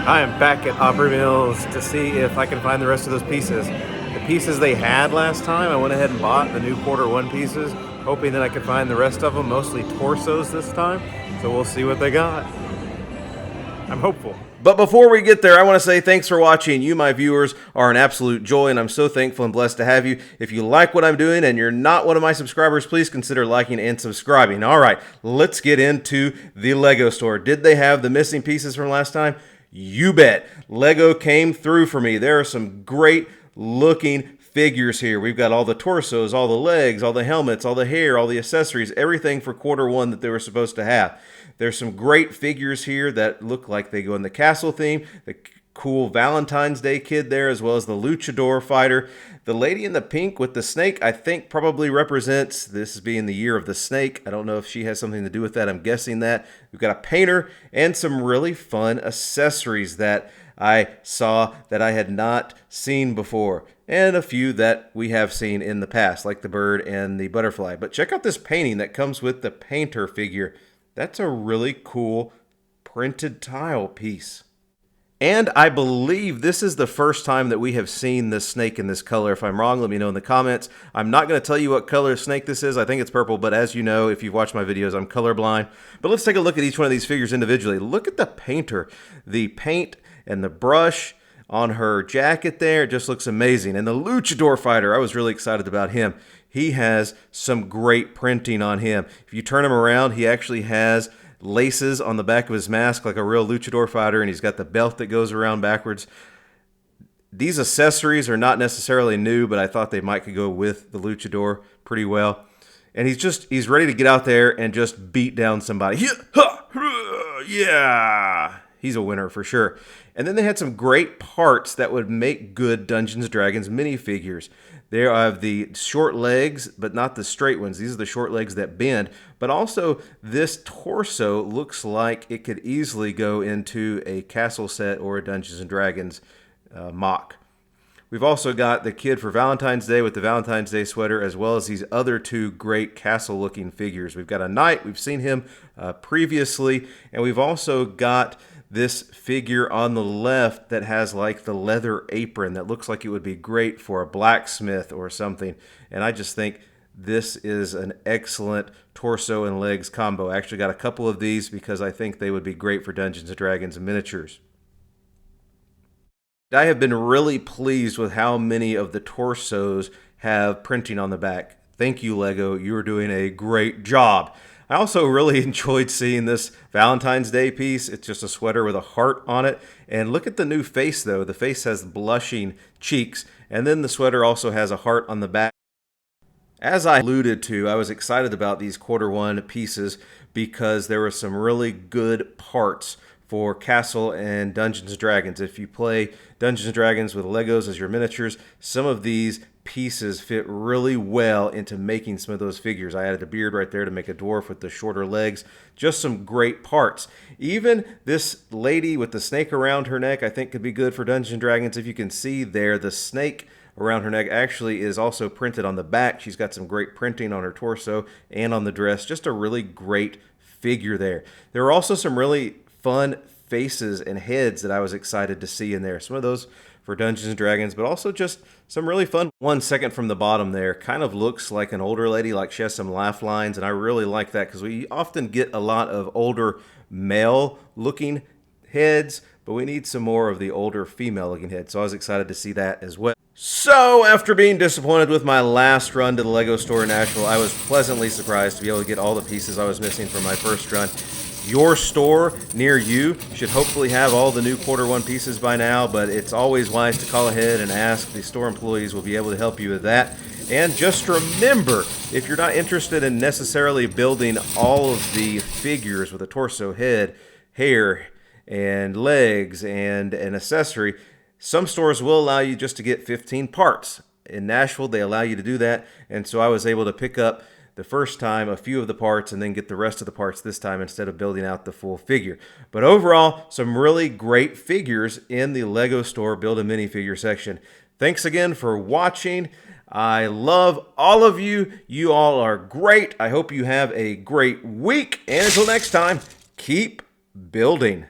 I am back at Aubrey Mills to see if I can find the rest of those pieces. The pieces they had last time, I went ahead and bought the new quarter one pieces, hoping that I could find the rest of them, mostly torsos this time. So we'll see what they got. I'm hopeful. But before we get there, I want to say thanks for watching. You, my viewers, are an absolute joy, and I'm so thankful and blessed to have you. If you like what I'm doing and you're not one of my subscribers, please consider liking and subscribing. All right, let's get into the Lego store. Did they have the missing pieces from last time? You bet. Lego came through for me. There are some great looking figures here. We've got all the torsos, all the legs, all the helmets, all the hair, all the accessories, everything for quarter one that they were supposed to have. There's some great figures here that look like they go in the castle theme. The cool Valentine's Day kid there, as well as the luchador fighter. The lady in the pink with the snake, I think probably represents this being the year of the snake. I don't know if she has something to do with that. I'm guessing that. We've got a painter and some really fun accessories that I saw that I had not seen before, and a few that we have seen in the past, like the bird and the butterfly. But check out this painting that comes with the painter figure. That's a really cool printed tile piece. And I believe this is the first time that we have seen this snake in this color. If I'm wrong, let me know in the comments. I'm not going to tell you what color snake this is. I think it's purple, but as you know, if you've watched my videos, I'm colorblind. But let's take a look at each one of these figures individually. Look at the painter. The paint and the brush on her jacket there, it just looks amazing. And the luchador fighter, I was really excited about him. He has some great printing on him. If you turn him around, he actually has laces on the back of his mask like a real luchador fighter, and he's got the belt that goes around backwards. These accessories are not necessarily new, but I thought they might could go with the luchador pretty well. And he's ready to get out there and just beat down somebody. Yeah! He's a winner for sure. And then they had some great parts that would make good Dungeons & Dragons minifigures. There have the short legs, but not the straight ones. These are the short legs that bend. But also, this torso looks like it could easily go into a castle set or a Dungeons & Dragons mock. We've also got the kid for Valentine's Day with the Valentine's Day sweater, as well as these other two great castle-looking figures. We've got a knight. We've seen him previously. And we've also got this figure on the left that has like the leather apron that looks like it would be great for a blacksmith or something. And I just think this is an excellent torso and legs combo. I actually got a couple of these because I think they would be great for Dungeons & Dragons miniatures. I have been really pleased with how many of the torsos have printing on the back. Thank you, Lego. You're doing a great job. I also really enjoyed seeing this Valentine's Day piece. It's just a sweater with a heart on it. And look at the new face, though. The face has blushing cheeks, and then the sweater also has a heart on the back. As I alluded to, I was excited about these quarter one pieces because there were some really good parts for Castle and Dungeons & Dragons. If you play Dungeons & Dragons with Legos as your miniatures, some of these pieces fit really well into making some of those figures. I added a beard right there to make a dwarf with the shorter legs. Just some great parts. Even this lady with the snake around her neck, I think could be good for Dungeons & Dragons. If you can see there, the snake around her neck actually is also printed on the back. She's got some great printing on her torso and on the dress. Just a really great figure there. There are also some really fun faces and heads that I was excited to see in there. Some of those for Dungeons & Dragons, but also just some really fun. 1 second from the bottom there kind of looks like an older lady, like she has some laugh lines, and I really like that because we often get a lot of older male-looking heads, but we need some more of the older female-looking heads, so I was excited to see that as well. So, after being disappointed with my last run to the Lego store in Nashville, I was pleasantly surprised to be able to get all the pieces I was missing from my first run. Your store near you should hopefully have all the new quarter one pieces by now, but it's always wise to call ahead and ask. The store employees will be able to help you with that. And just remember, if you're not interested in necessarily building all of the figures with a torso, head, hair, and legs, and an accessory, some stores will allow you just to get 15 parts. In Nashville, they allow you to do that, and so I was able to pick up the first time a few of the parts and then get the rest of the parts this time instead of building out the full figure. But overall, some really great figures in the Lego store Build a Minifigure section. Thanks again for watching. I love all of you. You all are great. I hope you have a great week. And until next time, keep building.